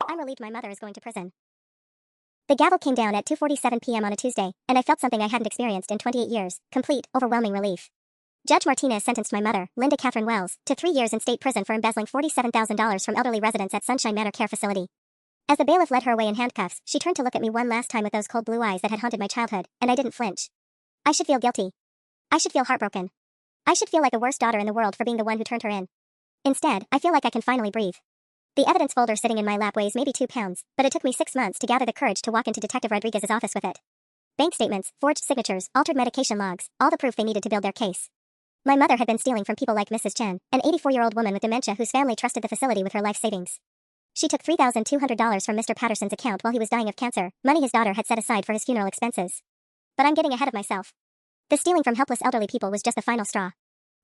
I'm relieved my mother is going to prison. The gavel came down at 2:47 p.m. on a Tuesday, and I felt something I hadn't experienced in 28 years, complete, overwhelming relief. Judge Martinez sentenced my mother, Linda Catherine Wells, to 3 years in state prison for embezzling $47,000 from elderly residents at Sunshine Manor Care Facility. As the bailiff led her away in handcuffs, she turned to look at me one last time with those cold blue eyes that had haunted my childhood, and I didn't flinch. I should feel guilty. I should feel heartbroken. I should feel like the worst daughter in the world for being the one who turned her in. Instead, I feel like I can finally breathe. The evidence folder sitting in my lap weighs maybe 2 pounds, but it took me 6 months to gather the courage to walk into Detective Rodriguez's office with it. Bank statements, forged signatures, altered medication logs, all the proof they needed to build their case. My mother had been stealing from people like Mrs. Chen, an 84-year-old woman with dementia whose family trusted the facility with her life savings. She took $3,200 from Mr. Patterson's account while he was dying of cancer, money his daughter had set aside for his funeral expenses. But I'm getting ahead of myself. The stealing from helpless elderly people was just the final straw.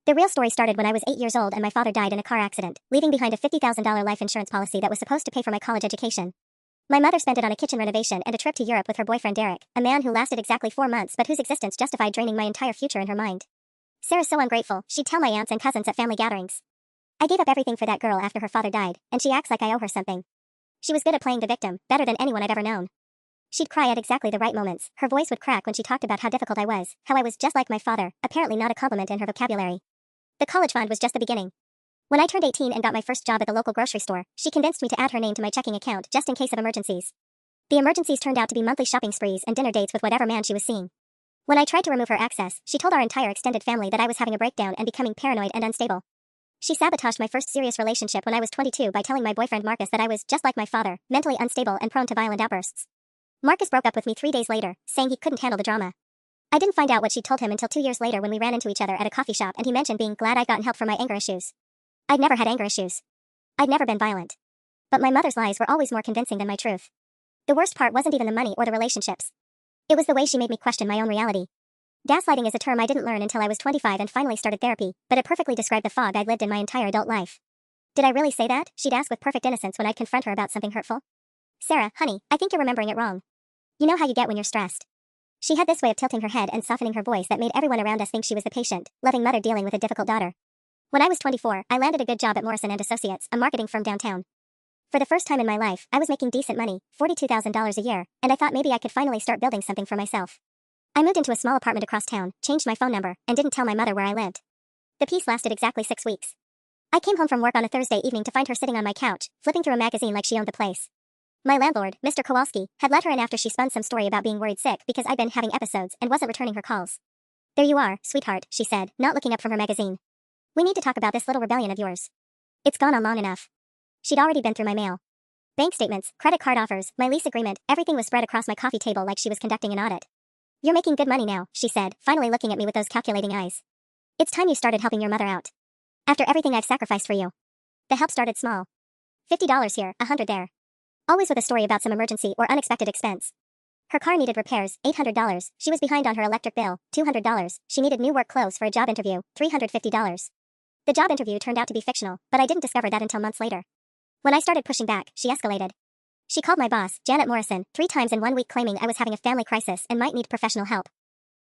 The real story started when I was 8 years old and my father died in a car accident, leaving behind a $50,000 life insurance policy that was supposed to pay for my college education. My mother spent it on a kitchen renovation and a trip to Europe with her boyfriend Derek, a man who lasted exactly 4 months but whose existence justified draining my entire future in her mind. Sarah's so ungrateful, she'd tell my aunts and cousins at family gatherings. I gave up everything for that girl after her father died, and she acts like I owe her something. She was good at playing the victim, better than anyone I've ever known. She'd cry at exactly the right moments, her voice would crack when she talked about how difficult I was, how I was just like my father, apparently not a compliment in her vocabulary. The college fund was just the beginning. When I turned 18 and got my first job at the local grocery store, she convinced me to add her name to my checking account just in case of emergencies. The emergencies turned out to be monthly shopping sprees and dinner dates with whatever man she was seeing. When I tried to remove her access, she told our entire extended family that I was having a breakdown and becoming paranoid and unstable. She sabotaged my first serious relationship when I was 22 by telling my boyfriend Marcus that I was just like my father, mentally unstable and prone to violent outbursts. Marcus broke up with me 3 days later, saying he couldn't handle the drama. I didn't find out what she told him until 2 years later when we ran into each other at a coffee shop and he mentioned being glad I'd gotten help for my anger issues. I'd never had anger issues. I'd never been violent. But my mother's lies were always more convincing than my truth. The worst part wasn't even the money or the relationships. It was the way she made me question my own reality. Gaslighting is a term I didn't learn until I was 25 and finally started therapy, but it perfectly described the fog I'd lived in my entire adult life. Did I really say that? She'd ask with perfect innocence when I'd confront her about something hurtful. Sarah, honey, I think you're remembering it wrong. You know how you get when you're stressed. She had this way of tilting her head and softening her voice that made everyone around us think she was the patient, loving mother dealing with a difficult daughter. When I was 24, I landed a good job at Morrison & Associates, a marketing firm downtown. For the first time in my life, I was making decent money, $42,000 a year, and I thought maybe I could finally start building something for myself. I moved into a small apartment across town, changed my phone number, and didn't tell my mother where I lived. The peace lasted exactly 6 weeks. I came home from work on a Thursday evening to find her sitting on my couch, flipping through a magazine like she owned the place. My landlord, Mr. Kowalski, had let her in after she spun some story about being worried sick because I'd been having episodes and wasn't returning her calls. There you are, sweetheart, she said, not looking up from her magazine. We need to talk about this little rebellion of yours. It's gone on long enough. She'd already been through my mail. Bank statements, credit card offers, my lease agreement, everything was spread across my coffee table like she was conducting an audit. You're making good money now, she said, finally looking at me with those calculating eyes. It's time you started helping your mother out. After everything I've sacrificed for you. The help started small. $50 here, $100 there. Always with a story about some emergency or unexpected expense. Her car needed repairs, $800. She was behind on her electric bill, $200. She needed new work clothes for a job interview, $350. The job interview turned out to be fictional, but I didn't discover that until months later. When I started pushing back, she escalated. She called my boss, Janet Morrison, 3 times in 1 week claiming I was having a family crisis and might need professional help.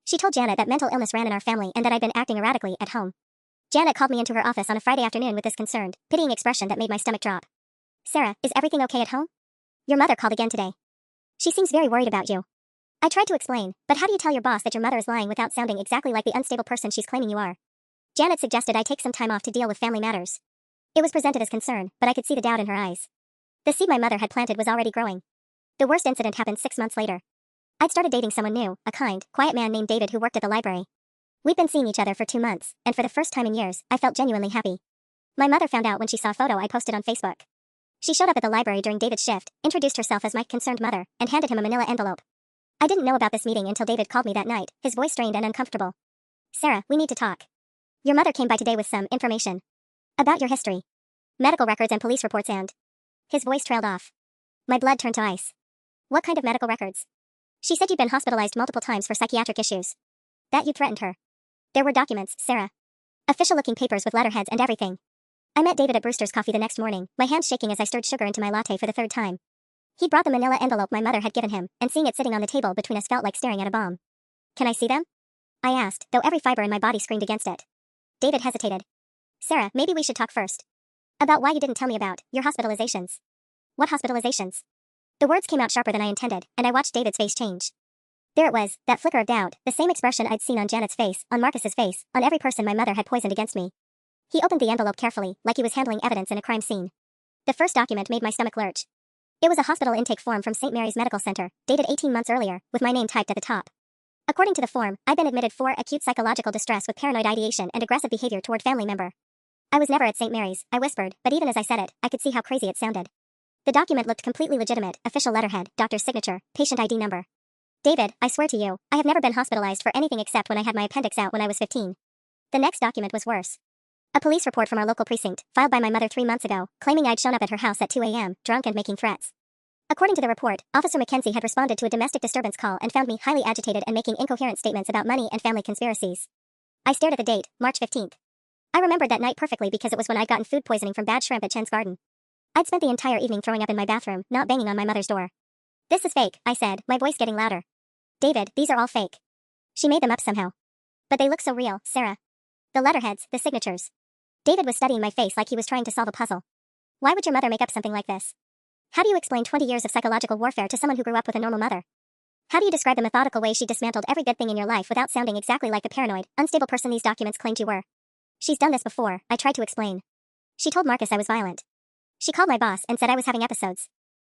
She told Janet that mental illness ran in our family and that I'd been acting erratically at home. Janet called me into her office on a Friday afternoon with this concerned, pitying expression that made my stomach drop. Sarah, is everything okay at home? Your mother called again today. She seems very worried about you. I tried to explain, but how do you tell your boss that your mother is lying without sounding exactly like the unstable person she's claiming you are? Janet suggested I take some time off to deal with family matters. It was presented as concern, but I could see the doubt in her eyes. The seed my mother had planted was already growing. The worst incident happened 6 months later. I'd started dating someone new, a kind, quiet man named David who worked at the library. We'd been seeing each other for 2 months, and for the first time in years, I felt genuinely happy. My mother found out when she saw a photo I posted on Facebook. She showed up at the library during David's shift, introduced herself as my concerned mother, and handed him a manila envelope. I didn't know about this meeting until David called me that night, his voice strained and uncomfortable. Sarah, we need to talk. Your mother came by today with some information. About your history. Medical records and police reports and... His voice trailed off. My blood turned to ice. What kind of medical records? She said you'd been hospitalized multiple times for psychiatric issues. That you'd threatened her. There were documents, Sarah. Official-looking papers with letterheads and everything. I met David at Brewster's Coffee the next morning, my hands shaking as I stirred sugar into my latte for the 3rd time. He brought the manila envelope my mother had given him, and seeing it sitting on the table between us felt like staring at a bomb. Can I see them? I asked, though every fiber in my body screamed against it. David hesitated. Sarah, maybe we should talk first. About why you didn't tell me about your hospitalizations. What hospitalizations? The words came out sharper than I intended, and I watched David's face change. There it was, that flicker of doubt, the same expression I'd seen on Janet's face, on Marcus's face, on every person my mother had poisoned against me. He opened the envelope carefully, like he was handling evidence in a crime scene. The first document made my stomach lurch. It was a hospital intake form from St. Mary's Medical Center, dated 18 months earlier, with my name typed at the top. According to the form, I'd been admitted for acute psychological distress with paranoid ideation and aggressive behavior toward family member. I was never at St. Mary's, I whispered, but even as I said it, I could see how crazy it sounded. The document looked completely legitimate, official letterhead, doctor's signature, patient ID number. David, I swear to you, I have never been hospitalized for anything except when I had my appendix out when I was 15. The next document was worse. A police report from our local precinct, filed by my mother 3 months ago, claiming I'd shown up at her house at 2 a.m., drunk and making threats. According to the report, Officer Mackenzie had responded to a domestic disturbance call and found me highly agitated and making incoherent statements about money and family conspiracies. I stared at the date, March 15th. I remembered that night perfectly because it was when I'd gotten food poisoning from bad shrimp at Chen's Garden. I'd spent the entire evening throwing up in my bathroom, not banging on my mother's door. This is fake, I said, my voice getting louder. David, these are all fake. She made them up somehow. But they look so real, Sarah. The letterheads, the signatures. David was studying my face like he was trying to solve a puzzle. Why would your mother make up something like this? How do you explain 20 years of psychological warfare to someone who grew up with a normal mother? How do you describe the methodical way she dismantled every good thing in your life without sounding exactly like the paranoid, unstable person these documents claimed you were? She's done this before, I tried to explain. She told Marcus I was violent. She called my boss and said I was having episodes.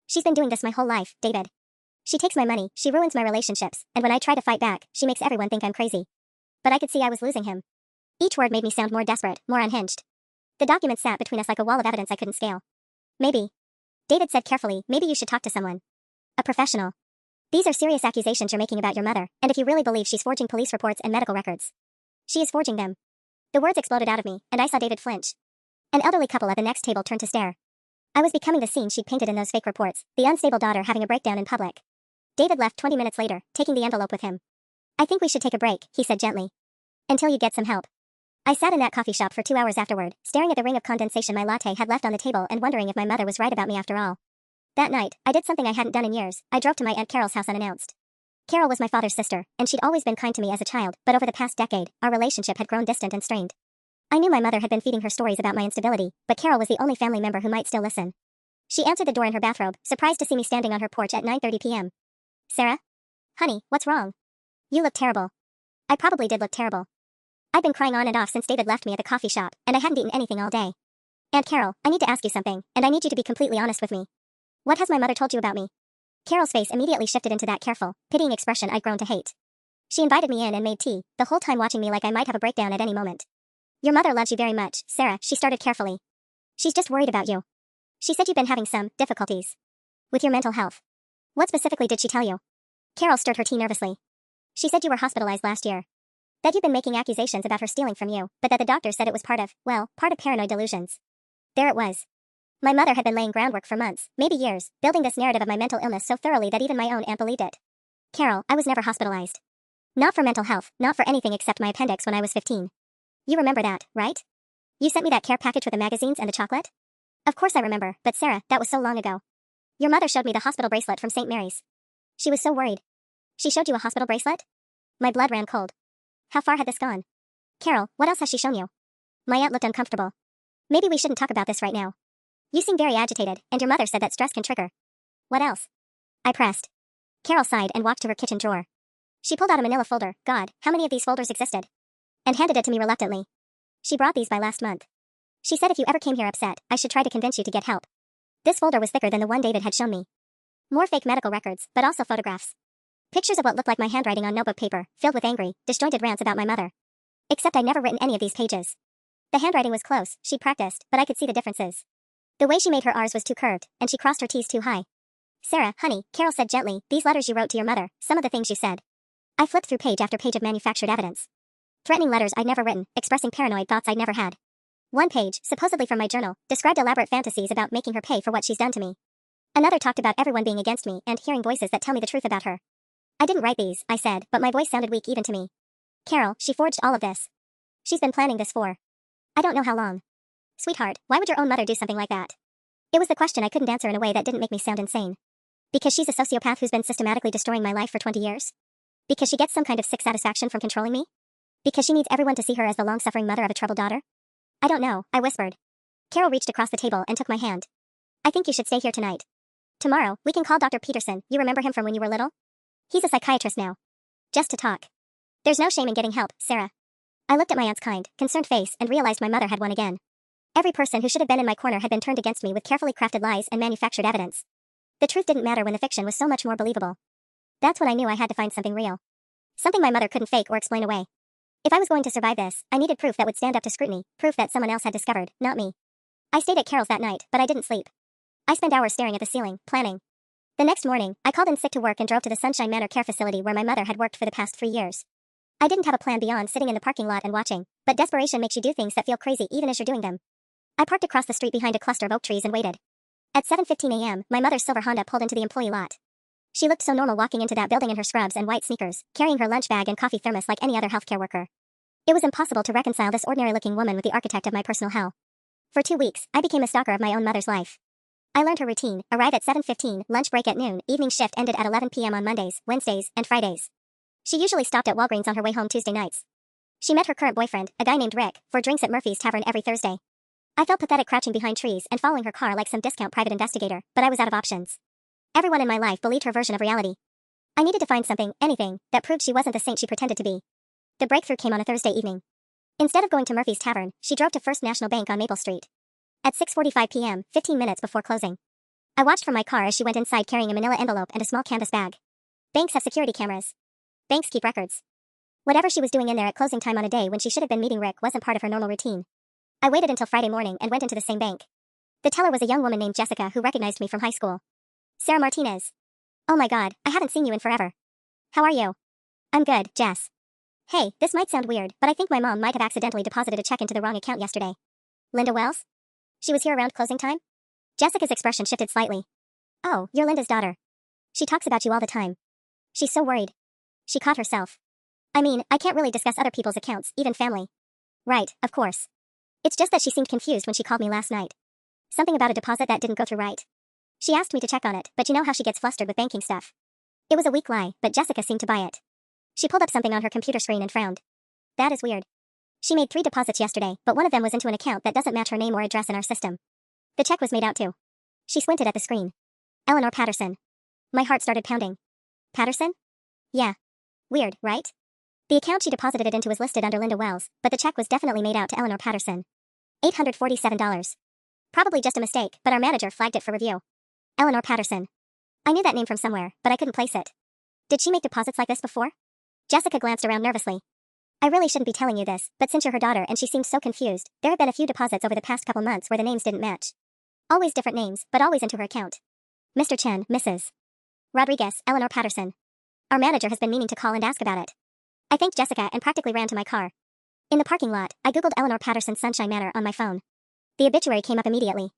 She's been doing this my whole life, David. She takes my money, she ruins my relationships, and when I try to fight back, she makes everyone think I'm crazy. But I could see I was losing him. Each word made me sound more desperate, more unhinged. The document sat between us like a wall of evidence I couldn't scale. Maybe. David said carefully, maybe you should talk to someone. A professional. These are serious accusations you're making about your mother, and if you really believe she's forging police reports and medical records. She is forging them. The words exploded out of me, and I saw David flinch. An elderly couple at the next table turned to stare. I was becoming the scene she'd painted in those fake reports, the unstable daughter having a breakdown in public. David left 20 minutes later, taking the envelope with him. I think we should take a break, he said gently. Until you get some help. I sat in that coffee shop for 2 hours afterward, staring at the ring of condensation my latte had left on the table and wondering if my mother was right about me after all. That night, I did something I hadn't done in years. I drove to my Aunt Carol's house unannounced. Carol was my father's sister, and she'd always been kind to me as a child, but over the past decade, our relationship had grown distant and strained. I knew my mother had been feeding her stories about my instability, but Carol was the only family member who might still listen. She answered the door in her bathrobe, surprised to see me standing on her porch at 9:30 p.m. Sarah? Honey, what's wrong? You look terrible. I probably did look terrible. I'd been crying on and off since David left me at the coffee shop, and I hadn't eaten anything all day. Aunt Carol, I need to ask you something, and I need you to be completely honest with me. What has my mother told you about me? Carol's face immediately shifted into that careful, pitying expression I'd grown to hate. She invited me in and made tea, the whole time watching me like I might have a breakdown at any moment. Your mother loves you very much, Sarah, she started carefully. She's just worried about you. She said you've been having some difficulties with your mental health. What specifically did she tell you? Carol stirred her tea nervously. She said you were hospitalized last year. That you'd been making accusations about her stealing from you, but that the doctor said it was part of paranoid delusions. There it was. My mother had been laying groundwork for months, maybe years, building this narrative of my mental illness so thoroughly that even my own aunt believed it. Carol, I was never hospitalized. Not for mental health, not for anything except my appendix when I was 15. You remember that, right? You sent me that care package with the magazines and the chocolate? Of course I remember, but Sarah, that was so long ago. Your mother showed me the hospital bracelet from St. Mary's. She was so worried. She showed you a hospital bracelet? My blood ran cold. How far had this gone? Carol, what else has she shown you? My aunt looked uncomfortable. Maybe we shouldn't talk about this right now. You seem very agitated, and your mother said that stress can trigger. What else? I pressed. Carol sighed and walked to her kitchen drawer. She pulled out a manila folder, God, how many of these folders existed? And handed it to me reluctantly. She brought these by last month. She said if you ever came here upset, I should try to convince you to get help. This folder was thicker than the one David had shown me. More fake medical records, but also photographs. Pictures of what looked like my handwriting on notebook paper, filled with angry, disjointed rants about my mother. Except I'd never written any of these pages. The handwriting was close, she'd practiced, but I could see the differences. The way she made her R's was too curved, and she crossed her T's too high. Sarah, honey, Carol said gently, these letters you wrote to your mother, some of the things you said. I flipped through page after page of manufactured evidence. Threatening letters I'd never written, expressing paranoid thoughts I'd never had. One page, supposedly from my journal, described elaborate fantasies about making her pay for what she's done to me. Another talked about everyone being against me and hearing voices that tell me the truth about her. I didn't write these, I said, but my voice sounded weak even to me. Carol, she forged all of this. She's been planning this for I don't know how long. Sweetheart, why would your own mother do something like that? It was the question I couldn't answer in a way that didn't make me sound insane. Because she's a sociopath who's been systematically destroying my life for 20 years? Because she gets some kind of sick satisfaction from controlling me? Because she needs everyone to see her as the long-suffering mother of a troubled daughter? I don't know, I whispered. Carol reached across the table and took my hand. I think you should stay here tonight. Tomorrow, we can call Dr. Peterson. You remember him from when you were little? He's a psychiatrist now. Just to talk. There's no shame in getting help, Sarah. I looked at my aunt's kind, concerned face and realized my mother had won again. Every person who should have been in my corner had been turned against me with carefully crafted lies and manufactured evidence. The truth didn't matter when the fiction was so much more believable. That's when I knew I had to find something real. Something my mother couldn't fake or explain away. If I was going to survive this, I needed proof that would stand up to scrutiny, proof that someone else had discovered, not me. I stayed at Carol's that night, but I didn't sleep. I spent hours staring at the ceiling, planning. The next morning, I called in sick to work and drove to the Sunshine Manor care facility where my mother had worked for the past 3 years. I didn't have a plan beyond sitting in the parking lot and watching, but desperation makes you do things that feel crazy even as you're doing them. I parked across the street behind a cluster of oak trees and waited. At 7:15 a.m., my mother's silver Honda pulled into the employee lot. She looked so normal walking into that building in her scrubs and white sneakers, carrying her lunch bag and coffee thermos like any other healthcare worker. It was impossible to reconcile this ordinary-looking woman with the architect of my personal hell. For 2 weeks, I became a stalker of my own mother's life. I learned her routine: arrive at 7:15, lunch break at noon, evening shift ended at 11 p.m. on Mondays, Wednesdays, and Fridays. She usually stopped at Walgreens on her way home Tuesday nights. She met her current boyfriend, a guy named Rick, for drinks at Murphy's Tavern every Thursday. I felt pathetic crouching behind trees and following her car like some discount private investigator, but I was out of options. Everyone in my life believed her version of reality. I needed to find something, anything, that proved she wasn't the saint she pretended to be. The breakthrough came on a Thursday evening. Instead of going to Murphy's Tavern, she drove to First National Bank on Maple Street. At 6:45 p.m., 15 minutes before closing. I watched from my car as she went inside carrying a manila envelope and a small canvas bag. Banks have security cameras. Banks keep records. Whatever she was doing in there at closing time on a day when she should have been meeting Rick wasn't part of her normal routine. I waited until Friday morning and went into the same bank. The teller was a young woman named Jessica who recognized me from high school. Sarah Martinez. Oh my god, I haven't seen you in forever. How are you? I'm good, Jess. Hey, this might sound weird, but I think my mom might have accidentally deposited a check into the wrong account yesterday. Linda Wells? She was here around closing time? Jessica's expression shifted slightly. Oh, you're Linda's daughter. She talks about you all the time. She's so worried. She caught herself. I mean, I can't really discuss other people's accounts, even family. Right, of course. It's just that she seemed confused when she called me last night. Something about a deposit that didn't go through right. She asked me to check on it, but you know how she gets flustered with banking stuff. It was a weak lie, but Jessica seemed to buy it. She pulled up something on her computer screen and frowned. That is weird. She made 3 deposits yesterday, but one of them was into an account that doesn't match her name or address in our system. The check was made out to. She squinted at the screen. Eleanor Patterson. My heart started pounding. Patterson? Yeah. Weird, right? The account she deposited it into was listed under Linda Wells, but the check was definitely made out to Eleanor Patterson. $847. Probably just a mistake, but our manager flagged it for review. Eleanor Patterson. I knew that name from somewhere, but I couldn't place it. Did she make deposits like this before? Jessica glanced around nervously. I really shouldn't be telling you this, but since you're her daughter and she seems so confused, there have been a few deposits over the past couple months where the names didn't match. Always different names, but always into her account. Mr. Chen, Mrs. Rodriguez, Eleanor Patterson. Our manager has been meaning to call and ask about it. I thanked Jessica and practically ran to my car. In the parking lot, I googled Eleanor Patterson Sunshine Manor on my phone. The obituary came up immediately.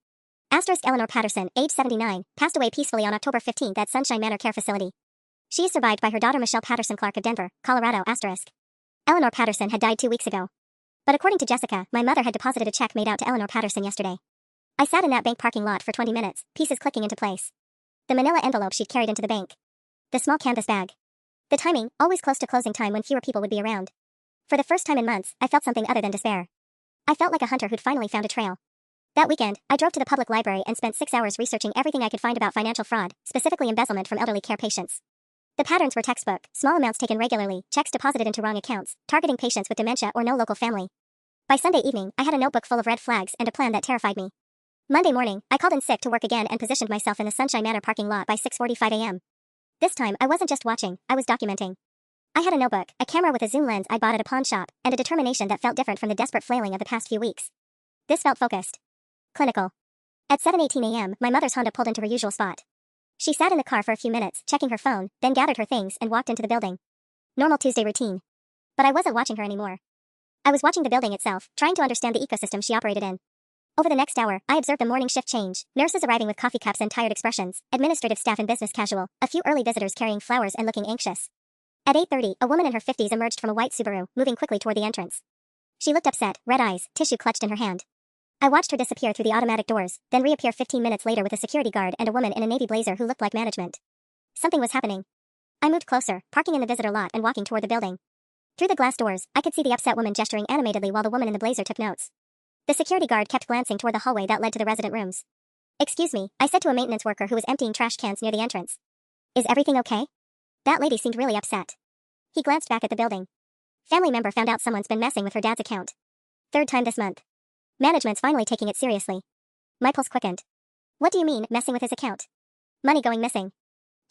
Asterisk Eleanor Patterson, age 79, passed away peacefully on October 15th at Sunshine Manor Care Facility. She is survived by her daughter Michelle Patterson Clark of Denver, Colorado. Asterisk. Eleanor Patterson had died 2 weeks ago. But according to Jessica, my mother had deposited a check made out to Eleanor Patterson yesterday. I sat in that bank parking lot for 20 minutes, pieces clicking into place. The manila envelope she'd carried into the bank. The small canvas bag. The timing, always close to closing time when fewer people would be around. For the first time in months, I felt something other than despair. I felt like a hunter who'd finally found a trail. That weekend, I drove to the public library and spent 6 hours researching everything I could find about financial fraud, specifically embezzlement from elderly care patients. The patterns were textbook: small amounts taken regularly, checks deposited into wrong accounts, targeting patients with dementia or no local family. By Sunday evening, I had a notebook full of red flags and a plan that terrified me. Monday morning, I called in sick to work again and positioned myself in the Sunshine Manor parking lot by 6:45 a.m. This time, I wasn't just watching, I was documenting. I had a notebook, a camera with a zoom lens I bought at a pawn shop, and a determination that felt different from the desperate flailing of the past few weeks. This felt focused. Clinical. At 7:18 a.m., my mother's Honda pulled into her usual spot. She sat in the car for a few minutes, checking her phone, then gathered her things and walked into the building. Normal Tuesday routine. But I wasn't watching her anymore. I was watching the building itself, trying to understand the ecosystem she operated in. Over the next hour, I observed the morning shift change, nurses arriving with coffee cups and tired expressions, administrative staff in business casual, a few early visitors carrying flowers and looking anxious. At 8:30, a woman in her 50s emerged from a white Subaru, moving quickly toward the entrance. She looked upset, red eyes, tissue clutched in her hand. I watched her disappear through the automatic doors, then reappear 15 minutes later with a security guard and a woman in a navy blazer who looked like management. Something was happening. I moved closer, parking in the visitor lot and walking toward the building. Through the glass doors, I could see the upset woman gesturing animatedly while the woman in the blazer took notes. The security guard kept glancing toward the hallway that led to the resident rooms. Excuse me, I said to a maintenance worker who was emptying trash cans near the entrance. Is everything okay? That lady seemed really upset. He glanced back at the building. Family member found out someone's been messing with her dad's account. Third time this month. Management's finally taking it seriously. My pulse quickened. What do you mean, messing with his account? Money going missing.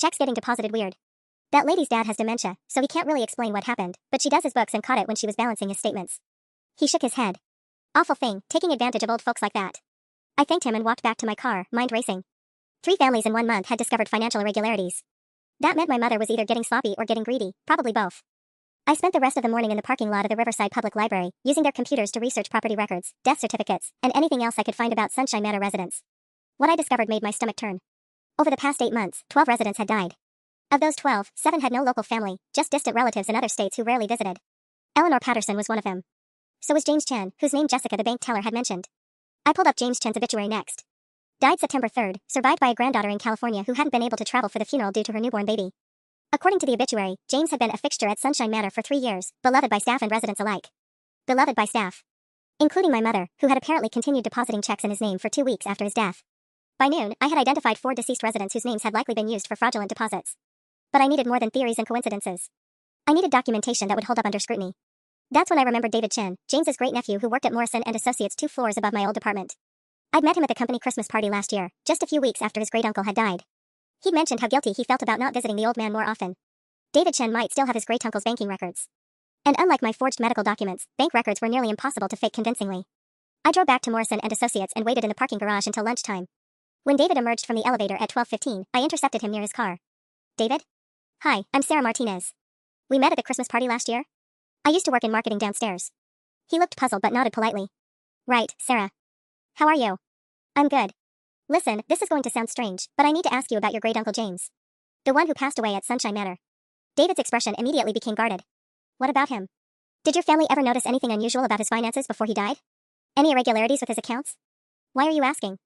Checks getting deposited weird. That lady's dad has dementia, so he can't really explain what happened, but she does his books and caught it when she was balancing his statements. He shook his head. Awful thing, taking advantage of old folks like that. I thanked him and walked back to my car, mind racing. 3 families in 1 month had discovered financial irregularities. That meant my mother was either getting sloppy or getting greedy, probably both. I spent the rest of the morning in the parking lot of the Riverside Public Library, using their computers to research property records, death certificates, and anything else I could find about Sunshine Manor residents. What I discovered made my stomach turn. Over the past 8 months, 12 residents had died. Of those 12, 7 had no local family, just distant relatives in other states who rarely visited. Eleanor Patterson was one of them. So was James Chen, whose name Jessica the bank teller had mentioned. I pulled up James Chen's obituary next. Died September 3rd, survived by a granddaughter in California who hadn't been able to travel for the funeral due to her newborn baby. According to the obituary, James had been a fixture at Sunshine Manor for 3 years, beloved by staff and residents alike. Beloved by staff. Including my mother, who had apparently continued depositing checks in his name for 2 weeks after his death. By noon, I had identified 4 deceased residents whose names had likely been used for fraudulent deposits. But I needed more than theories and coincidences. I needed documentation that would hold up under scrutiny. That's when I remembered David Chen, James's great-nephew who worked at Morrison and Associates 2 floors above my old apartment. I'd met him at the company Christmas party last year, just a few weeks after his great-uncle had died. He'd mentioned how guilty he felt about not visiting the old man more often. David Chen might still have his great-uncle's banking records. And unlike my forged medical documents, bank records were nearly impossible to fake convincingly. I drove back to Morrison and Associates and waited in the parking garage until lunchtime. When David emerged from the elevator at 12:15, I intercepted him near his car. David? Hi, I'm Sarah Martinez. We met at the Christmas party last year? I used to work in marketing downstairs. He looked puzzled but nodded politely. Right, Sarah. How are you? I'm good. Listen, this is going to sound strange, but I need to ask you about your great-uncle James. The one who passed away at Sunshine Manor. David's expression immediately became guarded. What about him? Did your family ever notice anything unusual about his finances before he died? Any irregularities with his accounts? Why are you asking?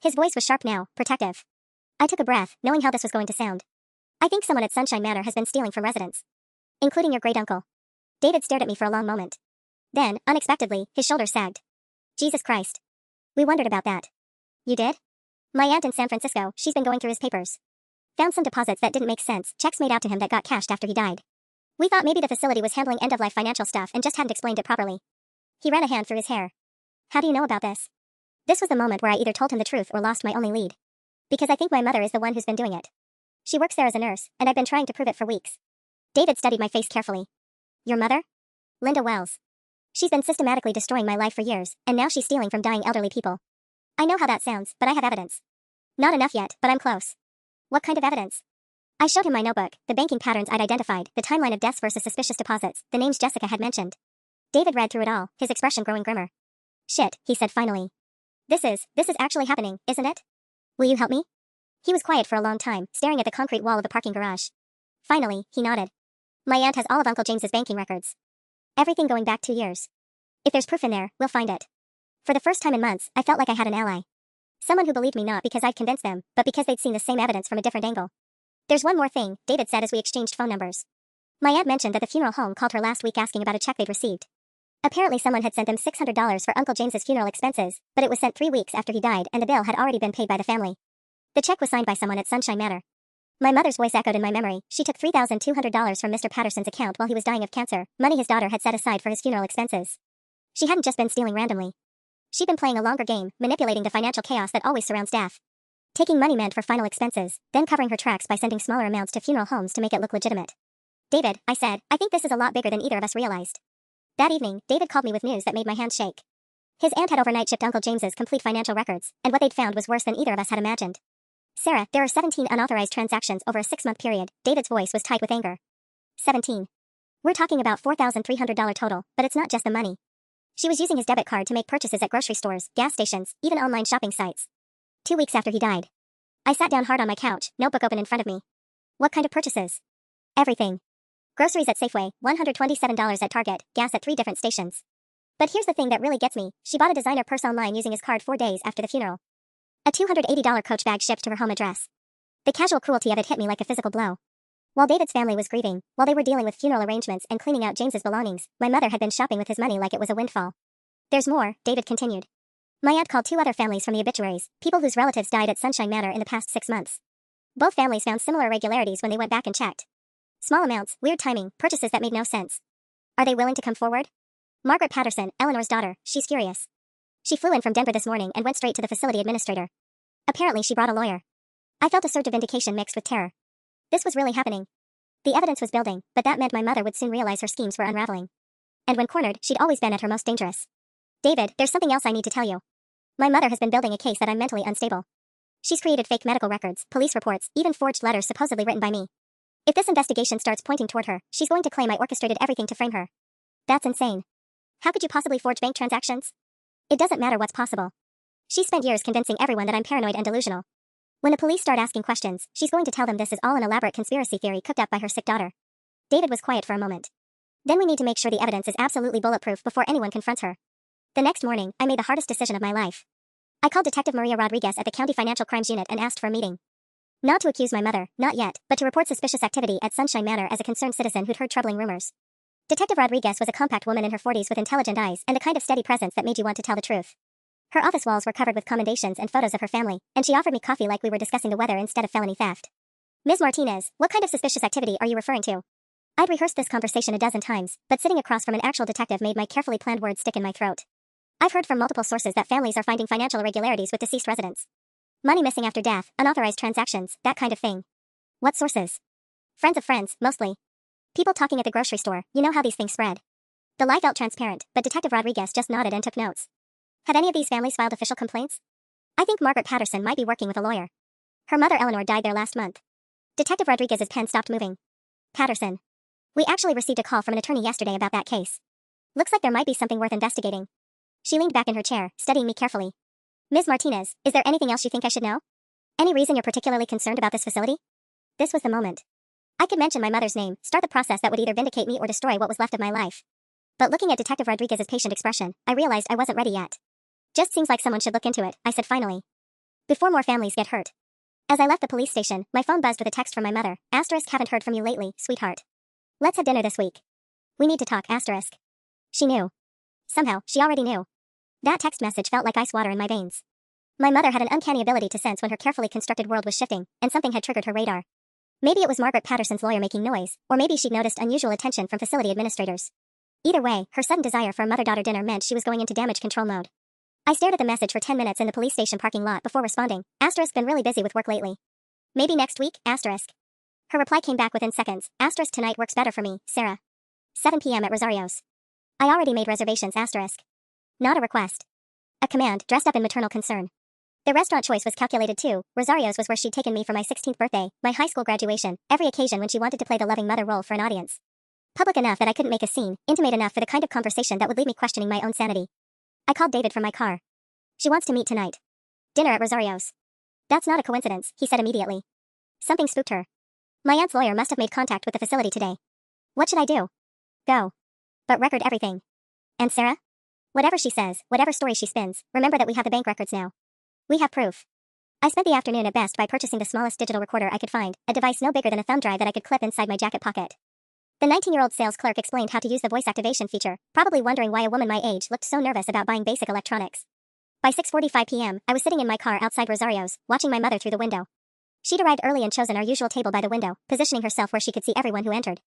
His voice was sharp now, protective. I took a breath, knowing how this was going to sound. I think someone at Sunshine Manor has been stealing from residents. Including your great-uncle. David stared at me for a long moment. Then, unexpectedly, his shoulders sagged. Jesus Christ. We wondered about that. You did? My aunt in San Francisco, she's been going through his papers. Found some deposits that didn't make sense, checks made out to him that got cashed after he died. We thought maybe the facility was handling end-of-life financial stuff and just hadn't explained it properly. He ran a hand through his hair. How do you know about this? This was the moment where I either told him the truth or lost my only lead. Because I think my mother is the one who's been doing it. She works there as a nurse, and I've been trying to prove it for weeks. David studied my face carefully. Your mother? Linda Wells. She's been systematically destroying my life for years, and now she's stealing from dying elderly people. I know how that sounds, but I have evidence. Not enough yet, but I'm close. What kind of evidence? I showed him my notebook, the banking patterns I'd identified, the timeline of deaths versus suspicious deposits, the names Jessica had mentioned. David read through it all, his expression growing grimmer. Shit, he said finally. This is actually happening, isn't it? Will you help me? He was quiet for a long time, staring at the concrete wall of the parking garage. Finally, he nodded. My aunt has all of Uncle James's banking records. Everything going back 2 years. If there's proof in there, we'll find it. For the first time in months, I felt like I had an ally. Someone who believed me not because I'd convinced them, but because they'd seen the same evidence from a different angle. There's one more thing, David said as we exchanged phone numbers. My aunt mentioned that the funeral home called her last week asking about a check they'd received. Apparently someone had sent them $600 for Uncle James's funeral expenses, but it was sent 3 weeks after he died and the bill had already been paid by the family. The check was signed by someone at Sunshine Manor. My mother's voice echoed in my memory. She took $3,200 from Mr. Patterson's account while he was dying of cancer, money his daughter had set aside for his funeral expenses. She hadn't just been stealing randomly. She'd been playing a longer game, manipulating the financial chaos that always surrounds death. Taking money meant for final expenses, then covering her tracks by sending smaller amounts to funeral homes to make it look legitimate. David, I said, I think this is a lot bigger than either of us realized. That evening, David called me with news that made my hands shake. His aunt had overnight shipped Uncle James's complete financial records, and what they'd found was worse than either of us had imagined. Sarah, there are 17 unauthorized transactions over a 6-month period. David's voice was tight with anger. 17. We're talking about $4,300 total, but it's not just the money. She was using his debit card to make purchases at grocery stores, gas stations, even online shopping sites. 2 weeks after he died. I sat down hard on my couch, notebook open in front of me. What kind of purchases? Everything. Groceries at Safeway, $127 at Target, gas at 3 different stations. But here's the thing that really gets me, she bought a designer purse online using his card 4 days after the funeral. A $280 Coach bag shipped to her home address. The casual cruelty of it hit me like a physical blow. While David's family was grieving, while they were dealing with funeral arrangements and cleaning out James's belongings, my mother had been shopping with his money like it was a windfall. There's more, David continued. My aunt called two other families from the obituaries, people whose relatives died at Sunshine Manor in the past 6 months. Both families found similar irregularities when they went back and checked. Small amounts, weird timing, purchases that made no sense. Are they willing to come forward? Margaret Patterson, Eleanor's daughter, she's furious. She flew in from Denver this morning and went straight to the facility administrator. Apparently she brought a lawyer. I felt a surge of vindication mixed with terror. This was really happening. The evidence was building, but that meant my mother would soon realize her schemes were unraveling. And when cornered, she'd always been at her most dangerous. David, there's something else I need to tell you. My mother has been building a case that I'm mentally unstable. She's created fake medical records, police reports, even forged letters supposedly written by me. If this investigation starts pointing toward her, she's going to claim I orchestrated everything to frame her. That's insane. How could you possibly forge bank transactions? It doesn't matter what's possible. She spent years convincing everyone that I'm paranoid and delusional. When the police start asking questions, she's going to tell them this is all an elaborate conspiracy theory cooked up by her sick daughter. David was quiet for a moment. Then we need to make sure the evidence is absolutely bulletproof before anyone confronts her. The next morning, I made the hardest decision of my life. I called Detective Maria Rodriguez at the County Financial Crimes Unit and asked for a meeting. Not to accuse my mother, not yet, but to report suspicious activity at Sunshine Manor as a concerned citizen who'd heard troubling rumors. Detective Rodriguez was a compact woman in her 40s with intelligent eyes and the kind of steady presence that made you want to tell the truth. Her office walls were covered with commendations and photos of her family, and she offered me coffee like we were discussing the weather instead of felony theft. Ms. Martinez, what kind of suspicious activity are you referring to? I'd rehearsed this conversation a dozen times, but sitting across from an actual detective made my carefully planned words stick in my throat. I've heard from multiple sources that families are finding financial irregularities with deceased residents. Money missing after death, unauthorized transactions, that kind of thing. What sources? Friends of friends, mostly. People talking at the grocery store, you know how these things spread. The lie felt transparent, but Detective Rodriguez just nodded and took notes. Have any of these families filed official complaints? I think Margaret Patterson might be working with a lawyer. Her mother Eleanor died there last month. Detective Rodriguez's pen stopped moving. Patterson. We actually received a call from an attorney yesterday about that case. Looks like there might be something worth investigating. She leaned back in her chair, studying me carefully. Ms. Martinez, is there anything else you think I should know? Any reason you're particularly concerned about this facility? This was the moment. I could mention my mother's name, start the process that would either vindicate me or destroy what was left of my life. But looking at Detective Rodriguez's patient expression, I realized I wasn't ready yet. Just seems like someone should look into it, I said finally. Before more families get hurt. As I left the police station, my phone buzzed with a text from my mother. Asterisk, haven't heard from you lately, sweetheart. Let's have dinner this week. We need to talk, asterisk. She knew. Somehow, she already knew. That text message felt like ice water in my veins. My mother had an uncanny ability to sense when her carefully constructed world was shifting, and something had triggered her radar. Maybe it was Margaret Patterson's lawyer making noise, or maybe she'd noticed unusual attention from facility administrators. Either way, her sudden desire for a mother-daughter dinner meant she was going into damage control mode. I stared at the message for 10 minutes in the police station parking lot before responding. Asterisk, been really busy with work lately. Maybe next week, asterisk. Her reply came back within seconds. Asterisk, tonight works better for me, Sarah. 7 p.m. at Rosario's. I already made reservations, asterisk. Not a request. A command, dressed up in maternal concern. The restaurant choice was calculated too. Rosario's was where she'd taken me for my 16th birthday, my high school graduation, every occasion when she wanted to play the loving mother role for an audience. Public enough that I couldn't make a scene, intimate enough for the kind of conversation that would leave me questioning my own sanity. I called David from my car. She wants to meet tonight. Dinner at Rosario's. That's not a coincidence, he said immediately. Something spooked her. My aunt's lawyer must have made contact with the facility today. What should I do? Go. But record everything. And Sarah? Whatever she says, whatever story she spins, remember that we have the bank records now. We have proof. I spent the afternoon at Best by purchasing the smallest digital recorder I could find, a device no bigger than a thumb drive that I could clip inside my jacket pocket. The 19-year-old sales clerk explained how to use the voice activation feature, probably wondering why a woman my age looked so nervous about buying basic electronics. By 6:45 p.m., I was sitting in my car outside Rosario's, watching my mother through the window. She'd arrived early and chosen our usual table by the window, positioning herself where she could see everyone who entered.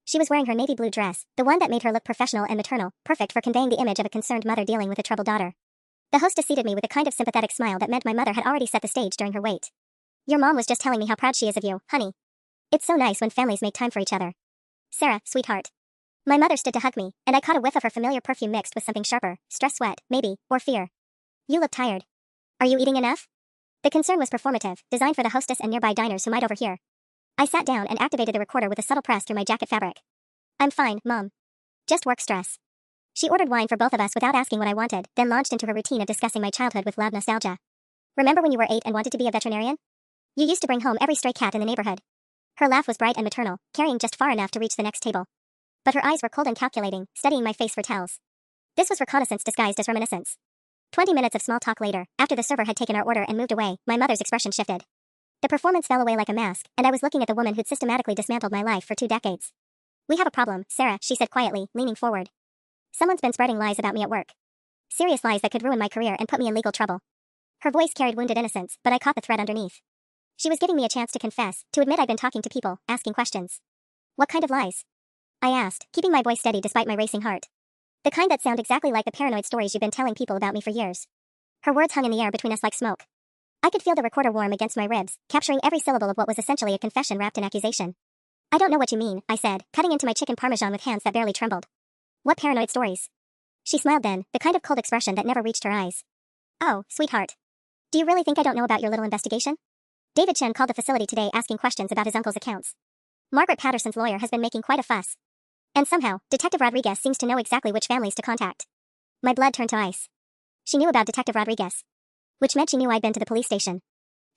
She was wearing her navy blue dress, the one that made her look professional and maternal, perfect for conveying the image of a concerned mother dealing with a troubled daughter. The hostess seated me with a kind of sympathetic smile that meant my mother had already set the stage during her wait. Your mom was just telling me how proud she is of you, honey. It's so nice when families make time for each other. Sarah, sweetheart. My mother stood to hug me, and I caught a whiff of her familiar perfume mixed with something sharper, stress sweat, maybe, or fear. You look tired. Are you eating enough? The concern was performative, designed for the hostess and nearby diners who might overhear. I sat down and activated the recorder with a subtle press through my jacket fabric. I'm fine, Mom. Just work stress. She ordered wine for both of us without asking what I wanted, then launched into her routine of discussing my childhood with loud nostalgia. Remember when you were 8 and wanted to be a veterinarian? You used to bring home every stray cat in the neighborhood. Her laugh was bright and maternal, carrying just far enough to reach the next table. But her eyes were cold and calculating, studying my face for tells. This was reconnaissance disguised as reminiscence. 20 minutes of small talk later, after the server had taken our order and moved away, my mother's expression shifted. The performance fell away like a mask, and I was looking at the woman who'd systematically dismantled my life for 2 decades. We have a problem, Sarah, she said quietly, leaning forward. Someone's been spreading lies about me at work. Serious lies that could ruin my career and put me in legal trouble. Her voice carried wounded innocence, but I caught the thread underneath. She was giving me a chance to confess, to admit I'd been talking to people, asking questions. What kind of lies? I asked, keeping my voice steady despite my racing heart. The kind that sound exactly like the paranoid stories you've been telling people about me for years. Her words hung in the air between us like smoke. I could feel the recorder warm against my ribs, capturing every syllable of what was essentially a confession wrapped in accusation. I don't know what you mean, I said, cutting into my chicken parmesan with hands that barely trembled. What paranoid stories? She smiled then, the kind of cold expression that never reached her eyes. Oh, sweetheart. Do you really think I don't know about your little investigation? David Chen called the facility today asking questions about his uncle's accounts. Margaret Patterson's lawyer has been making quite a fuss. And somehow, Detective Rodriguez seems to know exactly which families to contact. My blood turned to ice. She knew about Detective Rodriguez. Which meant she knew I'd been to the police station.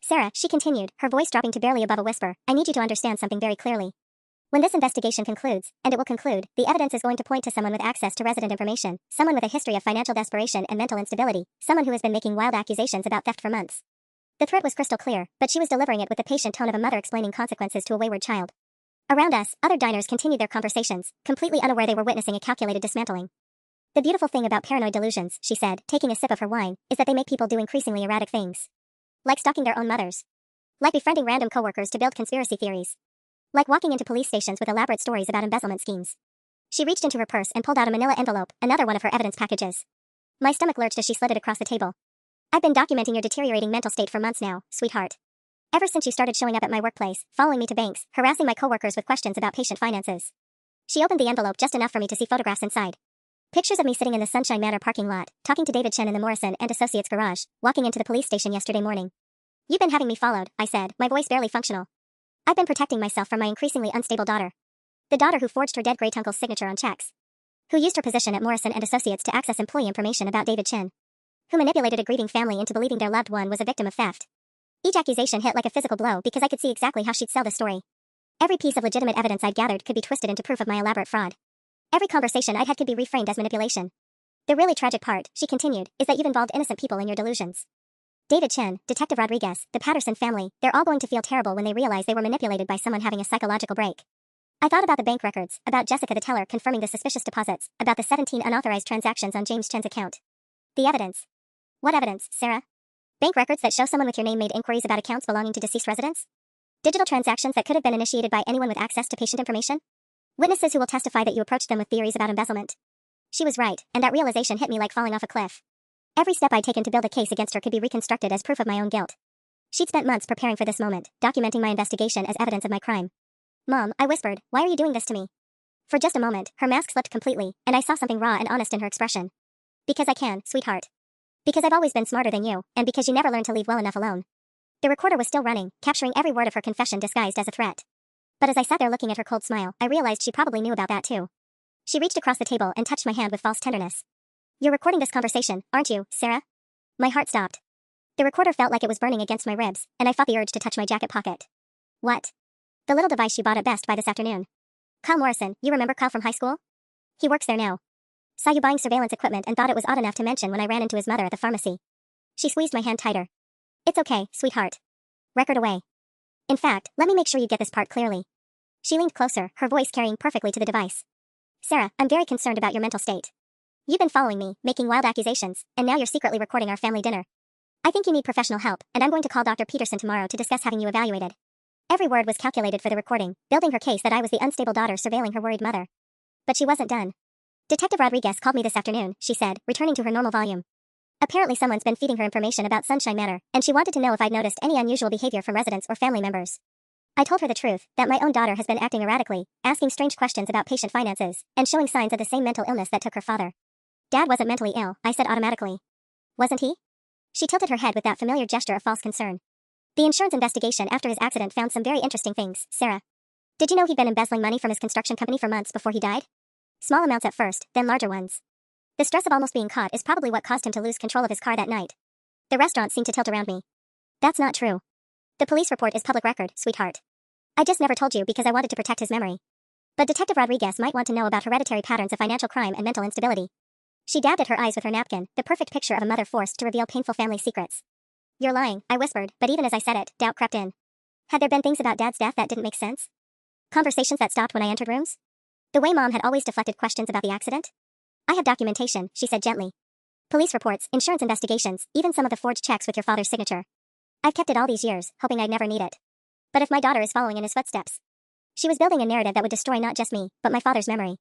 Sarah, she continued, her voice dropping to barely above a whisper, I need you to understand something very clearly. When this investigation concludes, and it will conclude, the evidence is going to point to someone with access to resident information, someone with a history of financial desperation and mental instability, someone who has been making wild accusations about theft for months. The threat was crystal clear, but she was delivering it with the patient tone of a mother explaining consequences to a wayward child. Around us, other diners continued their conversations, completely unaware they were witnessing a calculated dismantling. The beautiful thing about paranoid delusions, she said, taking a sip of her wine, is that they make people do increasingly erratic things. Like stalking their own mothers. Like befriending random coworkers to build conspiracy theories. Like walking into police stations with elaborate stories about embezzlement schemes. She reached into her purse and pulled out a manila envelope, another one of her evidence packages. My stomach lurched as she slid it across the table. I've been documenting your deteriorating mental state for months now, sweetheart. Ever since you started showing up at my workplace, following me to banks, harassing my coworkers with questions about patient finances. She opened the envelope just enough for me to see photographs inside. Pictures of me sitting in the Sunshine Manor parking lot, talking to David Chen in the Morrison and Associates garage, walking into the police station yesterday morning. You've been having me followed, I said, my voice barely functional. I've been protecting myself from my increasingly unstable daughter. The daughter who forged her dead great-uncle's signature on checks. Who used her position at Morrison and Associates to access employee information about David Chen. Who manipulated a grieving family into believing their loved one was a victim of theft. Each accusation hit like a physical blow because I could see exactly how she'd sell the story. Every piece of legitimate evidence I'd gathered could be twisted into proof of my elaborate fraud. Every conversation I'd had could be reframed as manipulation. The really tragic part, she continued, is that you've involved innocent people in your delusions. David Chen, Detective Rodriguez, the Patterson family, they're all going to feel terrible when they realize they were manipulated by someone having a psychological break. I thought about the bank records, about Jessica the teller confirming the suspicious deposits, about the 17 unauthorized transactions on James Chen's account. The evidence. What evidence, Sarah? Bank records that show someone with your name made inquiries about accounts belonging to deceased residents? Digital transactions that could have been initiated by anyone with access to patient information? Witnesses who will testify that you approached them with theories about embezzlement. She was right, and that realization hit me like falling off a cliff. Every step I'd taken to build a case against her could be reconstructed as proof of my own guilt. She'd spent months preparing for this moment, documenting my investigation as evidence of my crime. Mom, I whispered, why are you doing this to me? For just a moment, her mask slipped completely, and I saw something raw and honest in her expression. Because I can, sweetheart. Because I've always been smarter than you, and because you never learned to leave well enough alone. The recorder was still running, capturing every word of her confession disguised as a threat. But as I sat there looking at her cold smile, I realized she probably knew about that too. She reached across the table and touched my hand with false tenderness. You're recording this conversation, aren't you, Sarah? My heart stopped. The recorder felt like it was burning against my ribs, and I fought the urge to touch my jacket pocket. What? The little device you bought at Best Buy this afternoon. Kyle Morrison, you remember Kyle from high school? He works there now. Saw you buying surveillance equipment and thought it was odd enough to mention when I ran into his mother at the pharmacy. She squeezed my hand tighter. It's okay, sweetheart. Record away. In fact, let me make sure you get this part clearly. She leaned closer, her voice carrying perfectly to the device. Sarah, I'm very concerned about your mental state. You've been following me, making wild accusations, and now you're secretly recording our family dinner. I think you need professional help, and I'm going to call Dr. Peterson tomorrow to discuss having you evaluated. Every word was calculated for the recording, building her case that I was the unstable daughter surveilling her worried mother. But she wasn't done. Detective Rodriguez called me this afternoon, she said, returning to her normal volume. Apparently someone's been feeding her information about Sunshine Manor, and she wanted to know if I'd noticed any unusual behavior from residents or family members. I told her the truth, that my own daughter has been acting erratically, asking strange questions about patient finances, and showing signs of the same mental illness that took her father. Dad wasn't mentally ill, I said automatically. Wasn't he? She tilted her head with that familiar gesture of false concern. The insurance investigation after his accident found some very interesting things, Sarah. Did you know he'd been embezzling money from his construction company for months before he died? Small amounts at first, then larger ones. The stress of almost being caught is probably what caused him to lose control of his car that night. The restaurant seemed to tilt around me. That's not true. The police report is public record, sweetheart. I just never told you because I wanted to protect his memory. But Detective Rodriguez might want to know about hereditary patterns of financial crime and mental instability. She dabbed at her eyes with her napkin, the perfect picture of a mother forced to reveal painful family secrets. You're lying, I whispered, but even as I said it, doubt crept in. Had there been things about Dad's death that didn't make sense? Conversations that stopped when I entered rooms? The way Mom had always deflected questions about the accident? I have documentation, she said gently. Police reports, insurance investigations, even some of the forged checks with your father's signature. I've kept it all these years, hoping I'd never need it. But if my daughter is following in his footsteps, she was building a narrative that would destroy not just me, but my father's memory.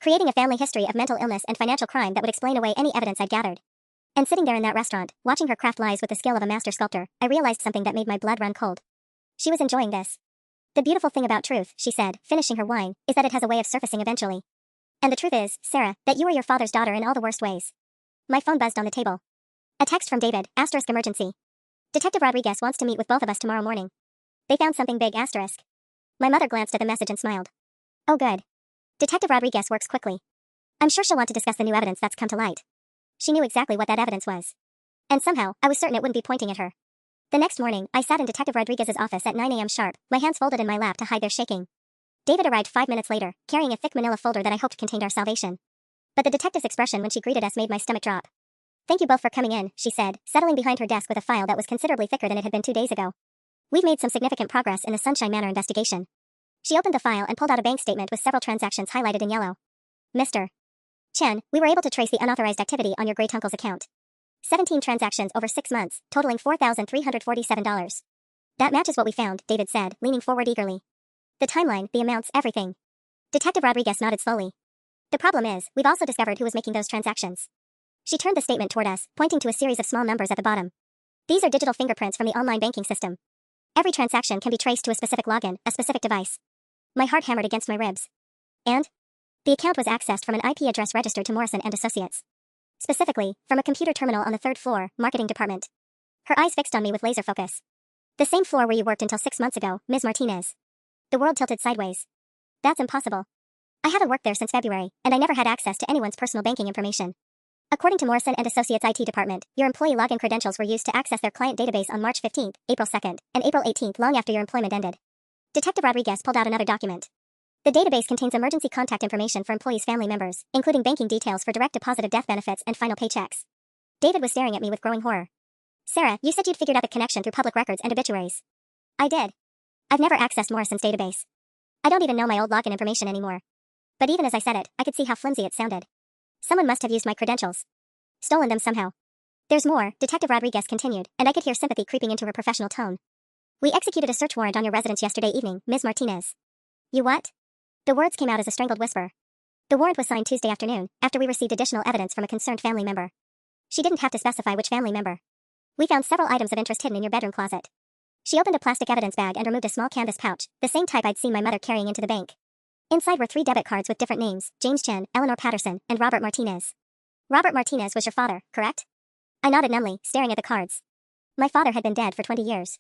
Creating a family history of mental illness and financial crime that would explain away any evidence I'd gathered. And sitting there in that restaurant, watching her craft lies with the skill of a master sculptor, I realized something that made my blood run cold. She was enjoying this. The beautiful thing about truth, she said, finishing her wine, is that it has a way of surfacing eventually. And the truth is, Sarah, that you are your father's daughter in all the worst ways. My phone buzzed on the table. A text from David, * emergency. Detective Rodriguez wants to meet with both of us tomorrow morning. They found something big, *. My mother glanced at the message and smiled. Oh good. Detective Rodriguez works quickly. I'm sure she'll want to discuss the new evidence that's come to light. She knew exactly what that evidence was. And somehow, I was certain it wouldn't be pointing at her. The next morning, I sat in Detective Rodriguez's office at 9 a.m. sharp, my hands folded in my lap to hide their shaking. David arrived 5 minutes later, carrying a thick manila folder that I hoped contained our salvation. But the detective's expression when she greeted us made my stomach drop. Thank you both for coming in, she said, settling behind her desk with a file that was considerably thicker than it had been 2 days ago. We've made some significant progress in the Sunshine Manor investigation. She opened the file and pulled out a bank statement with several transactions highlighted in yellow. Mr. Chen, we were able to trace the unauthorized activity on your great-uncle's account. 17 transactions over 6 months, totaling $4,347. That matches what we found, David said, leaning forward eagerly. The timeline, the amounts, everything. Detective Rodriguez nodded slowly. The problem is, we've also discovered who was making those transactions. She turned the statement toward us, pointing to a series of small numbers at the bottom. These are digital fingerprints from the online banking system. Every transaction can be traced to a specific login, a specific device. My heart hammered against my ribs. And? The account was accessed from an IP address registered to Morrison and Associates. Specifically, from a computer terminal on the 3rd floor, marketing department. Her eyes fixed on me with laser focus. The same floor where you worked until 6 months ago, Ms. Martinez. The world tilted sideways. That's impossible. I haven't worked there since February, and I never had access to anyone's personal banking information. According to Morrison and Associates IT department, your employee login credentials were used to access their client database on March 15th, April 2nd, and April 18th, long after your employment ended. Detective Rodriguez pulled out another document. The database contains emergency contact information for employees' family members, including banking details for direct deposit of death benefits and final paychecks. David was staring at me with growing horror. Sarah, you said you'd figured out the connection through public records and obituaries. I did. I've never accessed Morrison's database. I don't even know my old login information anymore. But even as I said it, I could see how flimsy it sounded. Someone must have used my credentials. Stolen them somehow. There's more, Detective Rodriguez continued, and I could hear sympathy creeping into her professional tone. We executed a search warrant on your residence yesterday evening, Ms. Martinez. You what? The words came out as a strangled whisper. The warrant was signed Tuesday afternoon, after we received additional evidence from a concerned family member. She didn't have to specify which family member. We found several items of interest hidden in your bedroom closet. She opened a plastic evidence bag and removed a small canvas pouch, the same type I'd seen my mother carrying into the bank. Inside were 3 debit cards with different names, James Chen, Eleanor Patterson, and Robert Martinez. Robert Martinez was your father, correct? I nodded numbly, staring at the cards. My father had been dead for 20 years.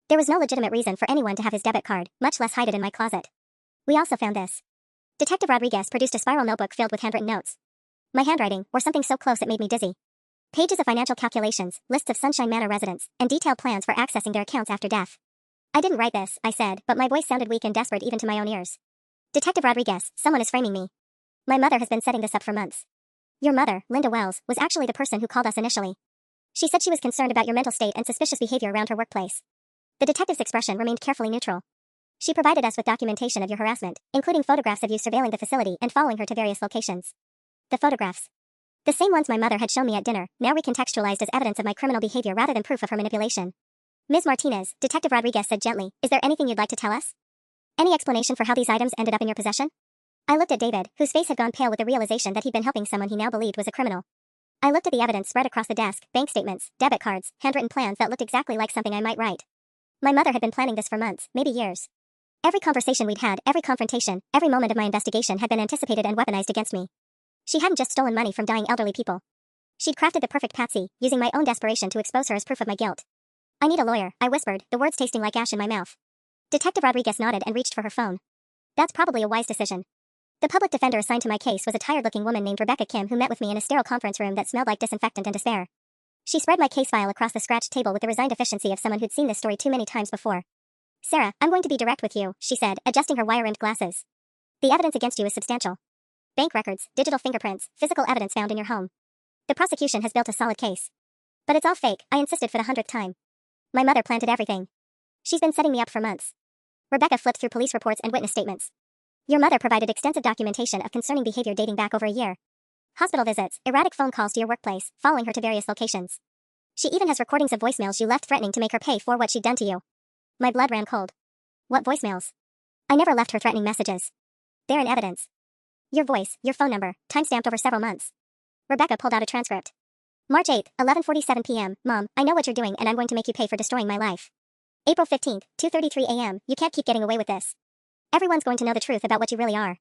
There was no legitimate reason for anyone to have his debit card, much less hide it in my closet. We also found this. Detective Rodriguez produced a spiral notebook filled with handwritten notes. My handwriting, or something so close it made me dizzy. Pages of financial calculations, lists of Sunshine Manor residents, and detailed plans for accessing their accounts after death. I didn't write this, I said, but my voice sounded weak and desperate even to my own ears. Detective Rodriguez, someone is framing me. My mother has been setting this up for months. Your mother, Linda Wells, was actually the person who called us initially. She said she was concerned about your mental state and suspicious behavior around her workplace. The detective's expression remained carefully neutral. She provided us with documentation of your harassment, including photographs of you surveilling the facility and following her to various locations. The photographs. The same ones my mother had shown me at dinner, now recontextualized as evidence of my criminal behavior rather than proof of her manipulation. Ms. Martinez, Detective Rodriguez said gently, is there anything you'd like to tell us? Any explanation for how these items ended up in your possession? I looked at David, whose face had gone pale with the realization that he'd been helping someone he now believed was a criminal. I looked at the evidence spread across the desk, bank statements, debit cards, handwritten plans that looked exactly like something I might write. My mother had been planning this for months, maybe years. Every conversation we'd had, every confrontation, every moment of my investigation had been anticipated and weaponized against me. She hadn't just stolen money from dying elderly people. She'd crafted the perfect patsy, using my own desperation to expose her as proof of my guilt. I need a lawyer, I whispered, the words tasting like ash in my mouth. Detective Rodriguez nodded and reached for her phone. That's probably a wise decision. The public defender assigned to my case was a tired-looking woman named Rebecca Kim who met with me in a sterile conference room that smelled like disinfectant and despair. She spread my case file across the scratched table with the resigned efficiency of someone who'd seen this story too many times before. Sarah, I'm going to be direct with you, she said, adjusting her wire-rimmed glasses. The evidence against you is substantial. Bank records, digital fingerprints, physical evidence found in your home. The prosecution has built a solid case. But it's all fake, I insisted for the 100th time. My mother planted everything. She's been setting me up for months. Rebecca flipped through police reports and witness statements. Your mother provided extensive documentation of concerning behavior dating back over a year. Hospital visits, erratic phone calls to your workplace, following her to various locations. She even has recordings of voicemails you left threatening to make her pay for what she'd done to you. My blood ran cold. What voicemails? I never left her threatening messages. They're in evidence. Your voice, your phone number, timestamped over several months. Rebecca pulled out a transcript. March 8th, 11:47 p.m. Mom, I know what you're doing and I'm going to make you pay for destroying my life. April 15th, 2:33 a.m. You can't keep getting away with this. Everyone's going to know the truth about what you really are.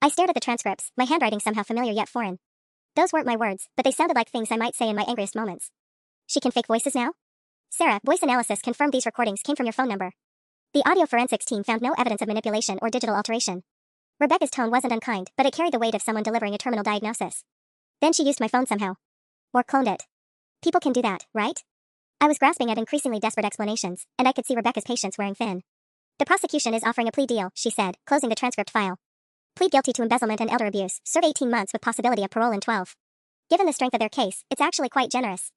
I stared at the transcripts, my handwriting somehow familiar yet foreign. Those weren't my words, but they sounded like things I might say in my angriest moments. She can fake voices now? Sarah, voice analysis confirmed these recordings came from your phone number. The audio forensics team found no evidence of manipulation or digital alteration. Rebecca's tone wasn't unkind, but it carried the weight of someone delivering a terminal diagnosis. Then she used my phone somehow. Or cloned it. People can do that, right? I was grasping at increasingly desperate explanations, and I could see Rebecca's patience wearing thin. The prosecution is offering a plea deal, she said, closing the transcript file. Plead guilty to embezzlement and elder abuse, serve 18 months with possibility of parole in 12. Given the strength of their case, it's actually quite generous.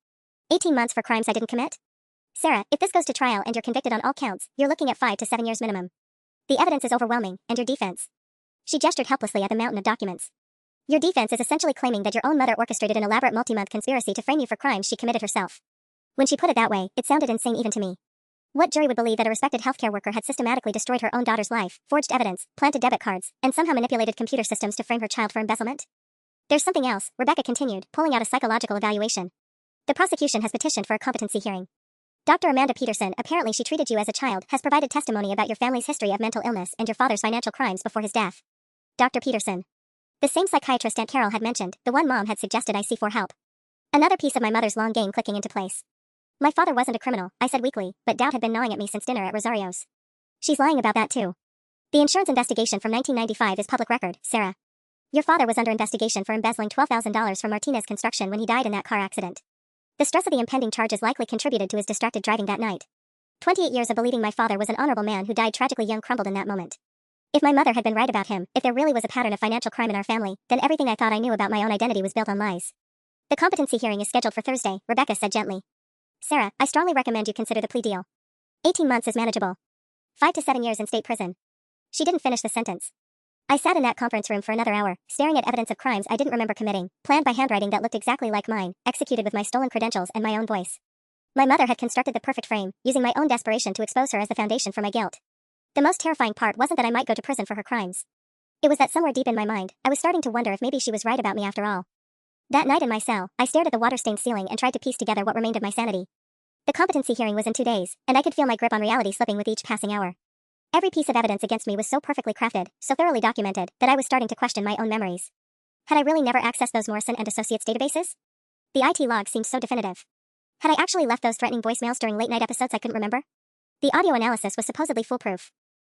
18 months for crimes I didn't commit? Sarah, if this goes to trial and you're convicted on all counts, you're looking at 5 to 7 years minimum. The evidence is overwhelming, and your defense? She gestured helplessly at the mountain of documents. Your defense is essentially claiming that your own mother orchestrated an elaborate multi-month conspiracy to frame you for crimes she committed herself. When she put it that way, it sounded insane even to me. What jury would believe that a respected healthcare worker had systematically destroyed her own daughter's life, forged evidence, planted debit cards, and somehow manipulated computer systems to frame her child for embezzlement? There's something else, Rebecca continued, pulling out a psychological evaluation. The prosecution has petitioned for a competency hearing. Dr. Amanda Peterson, apparently she treated you as a child, has provided testimony about your family's history of mental illness and your father's financial crimes before his death. Dr. Peterson. The same psychiatrist Aunt Carol had mentioned, the one Mom had suggested I see for help. Another piece of my mother's long game clicking into place. My father wasn't a criminal, I said weakly, but doubt had been gnawing at me since dinner at Rosario's. She's lying about that too. The insurance investigation from 1995 is public record, Sarah. Your father was under investigation for embezzling $12,000 from Martinez Construction when he died in that car accident. The stress of the impending charges likely contributed to his distracted driving that night. 28 years of believing my father was an honorable man who died tragically young crumbled in that moment. If my mother had been right about him, if there really was a pattern of financial crime in our family, then everything I thought I knew about my own identity was built on lies. The competency hearing is scheduled for Thursday, Rebecca said gently. Sarah, I strongly recommend you consider the plea deal. 18 months is manageable. 5 to 7 years in state prison. She didn't finish the sentence. I sat in that conference room for another hour, staring at evidence of crimes I didn't remember committing, planned by handwriting that looked exactly like mine, executed with my stolen credentials and my own voice. My mother had constructed the perfect frame, using my own desperation to expose her as the foundation for my guilt. The most terrifying part wasn't that I might go to prison for her crimes. It was that somewhere deep in my mind, I was starting to wonder if maybe she was right about me after all. That night in my cell, I stared at the water-stained ceiling and tried to piece together what remained of my sanity. The competency hearing was in 2 days, and I could feel my grip on reality slipping with each passing hour. Every piece of evidence against me was so perfectly crafted, so thoroughly documented, that I was starting to question my own memories. Had I really never accessed those Morrison and Associates databases? The IT log seemed so definitive. Had I actually left those threatening voicemails during late-night episodes I couldn't remember? The audio analysis was supposedly foolproof.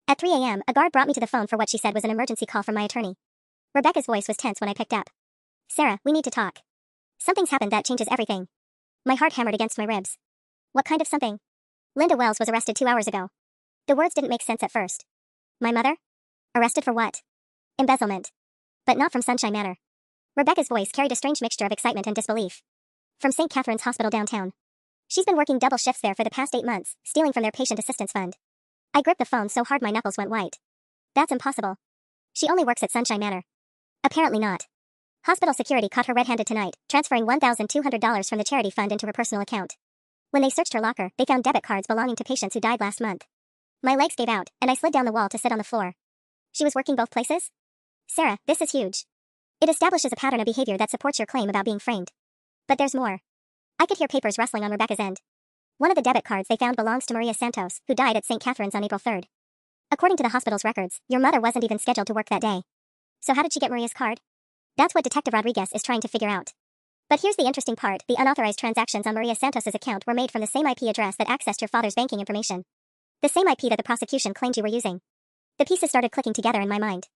At 3 a.m., a guard brought me to the phone for what she said was an emergency call from my attorney. Rebecca's voice was tense when I picked up. Sarah, we need to talk. Something's happened that changes everything. My heart hammered against my ribs. What kind of something? Linda Wells was arrested 2 hours ago. The words didn't make sense at first. My mother? Arrested for what? Embezzlement. But not from Sunshine Manor. Rebecca's voice carried a strange mixture of excitement and disbelief. From St. Catherine's Hospital downtown. She's been working double shifts there for the past 8 months, stealing from their patient assistance fund. I gripped the phone so hard my knuckles went white. That's impossible. She only works at Sunshine Manor. Apparently not. Hospital security caught her red-handed tonight, transferring $1,200 from the charity fund into her personal account. When they searched her locker, they found debit cards belonging to patients who died last month. My legs gave out, and I slid down the wall to sit on the floor. She was working both places? Sarah, this is huge. It establishes a pattern of behavior that supports your claim about being framed. But there's more. I could hear papers rustling on Rebecca's end. One of the debit cards they found belongs to Maria Santos, who died at St. Catherine's on April 3rd. According to the hospital's records, your mother wasn't even scheduled to work that day. So how did she get Maria's card? That's what Detective Rodriguez is trying to figure out. But here's the interesting part, the unauthorized transactions on Maria Santos's account were made from the same IP address that accessed your father's banking information. The same IP that the prosecution claimed you were using. The pieces started clicking together in my mind.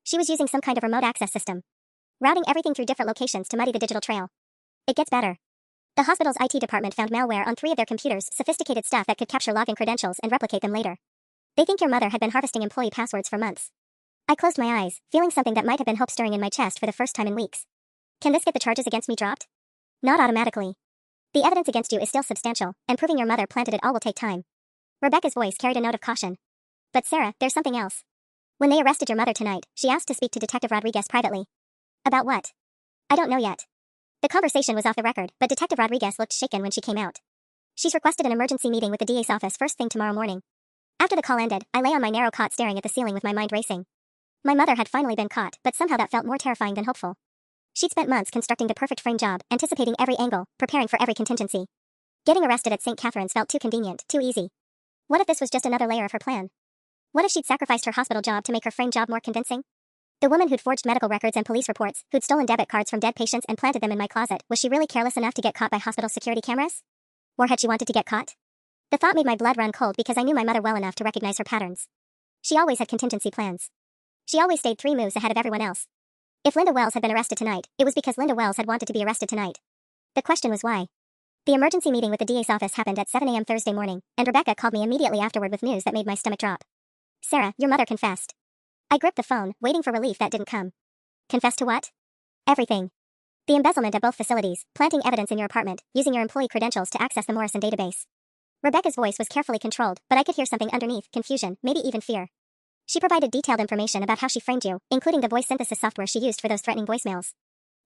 She was using some kind of remote access system, routing everything through different locations to muddy the digital trail. It gets better. The hospital's IT department found malware on 3 of their computers, sophisticated stuff that could capture login credentials and replicate them later. They think your mother had been harvesting employee passwords for months. I closed my eyes, feeling something that might have been hope stirring in my chest for the first time in weeks. Can this get the charges against me dropped? Not automatically. The evidence against you is still substantial, and proving your mother planted it all will take time. Rebecca's voice carried a note of caution. But Sarah, there's something else. When they arrested your mother tonight, she asked to speak to Detective Rodriguez privately. About what? I don't know yet. The conversation was off the record, but Detective Rodriguez looked shaken when she came out. She's requested an emergency meeting with the DA's office first thing tomorrow morning. After the call ended, I lay on my narrow cot staring at the ceiling with my mind racing. My mother had finally been caught, but somehow that felt more terrifying than hopeful. She'd spent months constructing the perfect frame job, anticipating every angle, preparing for every contingency. Getting arrested at St. Catherine's felt too convenient, too easy. What if this was just another layer of her plan? What if she'd sacrificed her hospital job to make her frame job more convincing? The woman who'd forged medical records and police reports, who'd stolen debit cards from dead patients and planted them in my closet, was she really careless enough to get caught by hospital security cameras? Or had she wanted to get caught? The thought made my blood run cold because I knew my mother well enough to recognize her patterns. She always had contingency plans. She always stayed 3 moves ahead of everyone else. If Linda Wells had been arrested tonight, it was because Linda Wells had wanted to be arrested tonight. The question was why. The emergency meeting with the DA's office happened at 7 a.m. Thursday morning, and Rebecca called me immediately afterward with news that made my stomach drop. Sarah, your mother confessed. I gripped the phone, waiting for relief that didn't come. Confessed to what? Everything. The embezzlement at both facilities, planting evidence in your apartment, using your employee credentials to access the Morrison database. Rebecca's voice was carefully controlled, but I could hear something underneath, confusion, maybe even fear. She provided detailed information about how she framed you, including the voice synthesis software she used for those threatening voicemails.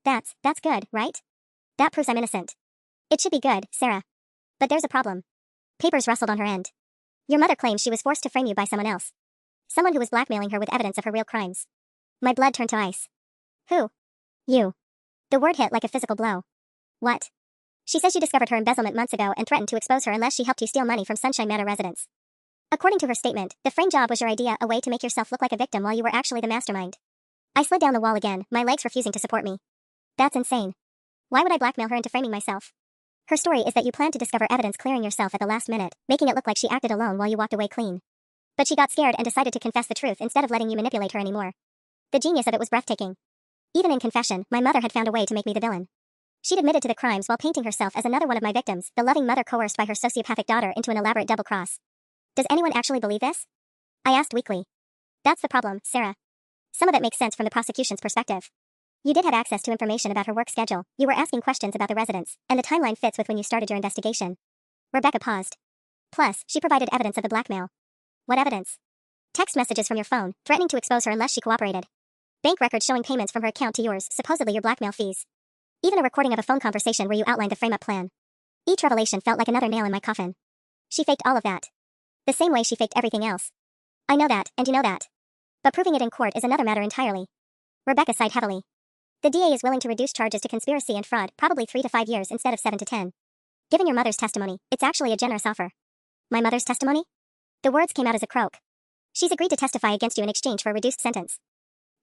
That's good, right? That proves I'm innocent. It should be good, Sarah. But there's a problem. Papers rustled on her end. Your mother claims she was forced to frame you by someone else. Someone who was blackmailing her with evidence of her real crimes. My blood turned to ice. Who? You. The word hit like a physical blow. What? She says you discovered her embezzlement months ago and threatened to expose her unless she helped you steal money from Sunshine Manor residents. According to her statement, the frame job was your idea, a way to make yourself look like a victim while you were actually the mastermind. I slid down the wall again, my legs refusing to support me. That's insane. Why would I blackmail her into framing myself? Her story is that you planned to discover evidence clearing yourself at the last minute, making it look like she acted alone while you walked away clean. But she got scared and decided to confess the truth instead of letting you manipulate her anymore. The genius of it was breathtaking. Even in confession, my mother had found a way to make me the villain. She'd admitted to the crimes while painting herself as another one of my victims, the loving mother coerced by her sociopathic daughter into an elaborate double cross. Does anyone actually believe this? I asked weakly. That's the problem, Sarah. Some of it makes sense from the prosecution's perspective. You did have access to information about her work schedule, you were asking questions about the residents, and the timeline fits with when you started your investigation. Rebecca paused. Plus, she provided evidence of the blackmail. What evidence? Text messages from your phone, threatening to expose her unless she cooperated. Bank records showing payments from her account to yours, supposedly your blackmail fees. Even a recording of a phone conversation where you outlined the frame-up plan. Each revelation felt like another nail in my coffin. She faked all of that. The same way she faked everything else. I know that, and you know that. But proving it in court is another matter entirely. Rebecca sighed heavily. The DA is willing to reduce charges to conspiracy and fraud, probably 3 to 5 years instead of 7 to 10. Given your mother's testimony, it's actually a generous offer. My mother's testimony? The words came out as a croak. She's agreed to testify against you in exchange for a reduced sentence.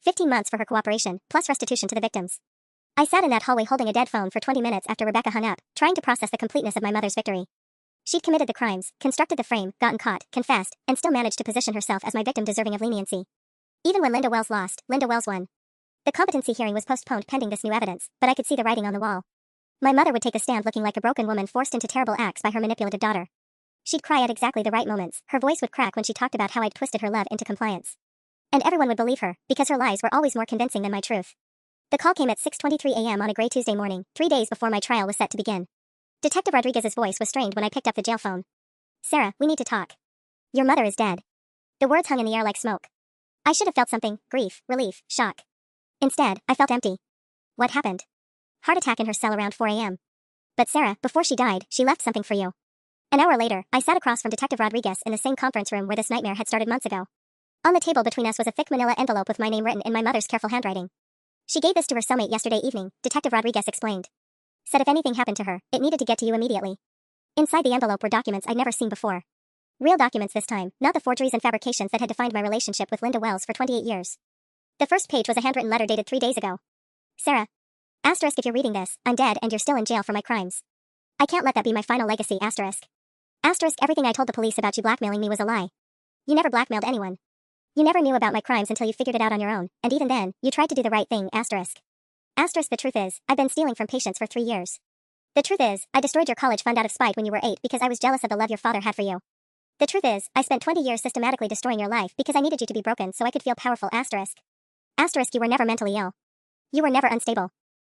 15 months for her cooperation, plus restitution to the victims. I sat in that hallway holding a dead phone for 20 minutes after Rebecca hung up, trying to process the completeness of my mother's victory. She'd committed the crimes, constructed the frame, gotten caught, confessed, and still managed to position herself as my victim deserving of leniency. Even when Linda Wells lost, Linda Wells won. The competency hearing was postponed pending this new evidence, but I could see the writing on the wall. My mother would take the stand looking like a broken woman forced into terrible acts by her manipulative daughter. She'd cry at exactly the right moments, her voice would crack when she talked about how I'd twisted her love into compliance. And everyone would believe her, because her lies were always more convincing than my truth. The call came at 6:23 a.m. on a gray Tuesday morning, 3 days before my trial was set to begin. Detective Rodriguez's voice was strained when I picked up the jail phone. Sarah, we need to talk. Your mother is dead. The words hung in the air like smoke. I should have felt something, grief, relief, shock. Instead, I felt empty. What happened? Heart attack in her cell around 4 a.m. But Sarah, before she died, she left something for you. An hour later, I sat across from Detective Rodriguez in the same conference room where this nightmare had started months ago. On the table between us was a thick manila envelope with my name written in my mother's careful handwriting. She gave this to her cellmate yesterday evening, Detective Rodriguez explained. Said if anything happened to her, it needed to get to you immediately. Inside the envelope were documents I'd never seen before. Real documents this time, not the forgeries and fabrications that had defined my relationship with Linda Wells for 28 years. The first page was a handwritten letter dated 3 days ago. Sarah. Asterisk if you're reading this, I'm dead and you're still in jail for my crimes. I can't let that be my final legacy, asterisk. Asterisk everything I told the police about you blackmailing me was a lie. You never blackmailed anyone. You never knew about my crimes until you figured it out on your own, and even then, you tried to do the right thing, asterisk. Asterisk the truth is, I've been stealing from patients for 3 years. The truth is, I destroyed your college fund out of spite when you were 8 because I was jealous of the love your father had for you. The truth is, I spent 20 years systematically destroying your life because I needed you to be broken so I could feel powerful, asterisk. Asterisk you were never mentally ill. You were never unstable.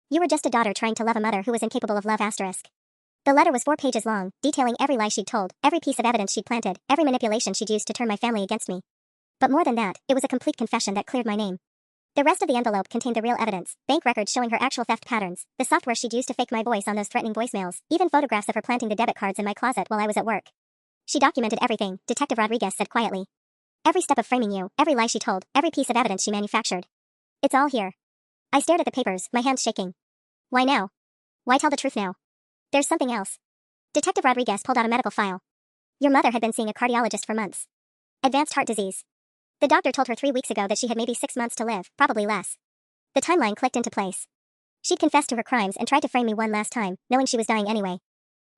You were just a daughter trying to love a mother who was incapable of love, asterisk. The letter was 4 pages long, detailing every lie she'd told, every piece of evidence she'd planted, every manipulation she'd used to turn my family against me. But more than that, it was a complete confession that cleared my name. The rest of the envelope contained the real evidence, bank records showing her actual theft patterns, the software she'd used to fake my voice on those threatening voicemails, even photographs of her planting the debit cards in my closet while I was at work. She documented everything, Detective Rodriguez said quietly. Every step of framing you, every lie she told, every piece of evidence she manufactured. It's all here. I stared at the papers, my hands shaking. Why now? Why tell the truth now? There's something else. Detective Rodriguez pulled out a medical file. Your mother had been seeing a cardiologist for months. Advanced heart disease. The doctor told her 3 weeks ago that she had maybe 6 months to live, probably less. The timeline clicked into place. She'd confessed to her crimes and tried to frame me one last time, knowing she was dying anyway.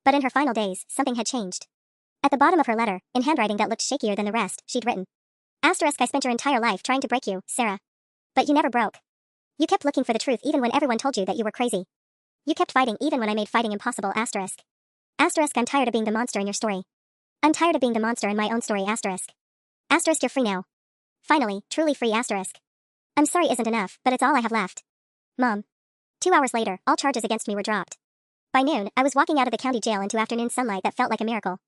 But in her final days, something had changed. At the bottom of her letter, in handwriting that looked shakier than the rest, she'd written, Asterisk, I spent your entire life trying to break you, Sarah. But you never broke. You kept looking for the truth even when everyone told you that you were crazy. You kept fighting even when I made fighting impossible, asterisk. Asterisk, I'm tired of being the monster in your story. I'm tired of being the monster in my own story, asterisk. Asterisk, you're free now. Finally, truly free, asterisk. I'm sorry isn't enough, but it's all I have left. Mom. 2 hours later, all charges against me were dropped. By noon, I was walking out of the county jail into afternoon sunlight that felt like a miracle.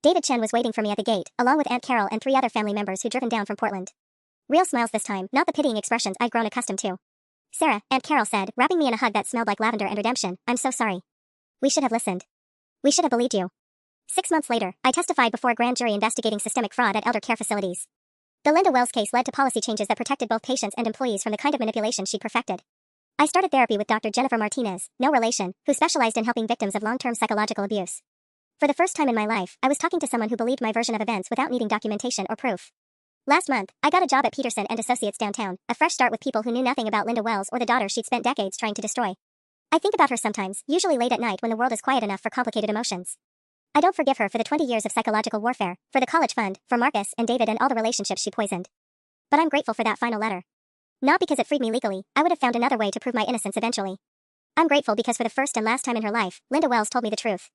David Chen was waiting for me at the gate, along with Aunt Carol and 3 other family members who'd driven down from Portland. Real smiles this time, not the pitying expressions I'd grown accustomed to. Sarah, Aunt Carol said, wrapping me in a hug that smelled like lavender and redemption, I'm so sorry. We should have listened. We should have believed you. 6 months later, I testified before a grand jury investigating systemic fraud at elder care facilities. The Linda Wells case led to policy changes that protected both patients and employees from the kind of manipulation she'd perfected. I started therapy with Dr. Jennifer Martinez, no relation, who specialized in helping victims of long-term psychological abuse. For the first time in my life, I was talking to someone who believed my version of events without needing documentation or proof. Last month, I got a job at Peterson and Associates downtown, a fresh start with people who knew nothing about Linda Wells or the daughter she'd spent decades trying to destroy. I think about her sometimes, usually late at night when the world is quiet enough for complicated emotions. I don't forgive her for the 20 years of psychological warfare, for the college fund, for Marcus and David and all the relationships she poisoned. But I'm grateful for that final letter. Not because it freed me legally, I would have found another way to prove my innocence eventually. I'm grateful because for the first and last time in her life, Linda Wells told me the truth.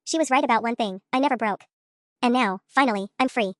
She was right about one thing, I never broke. And now, finally, I'm free.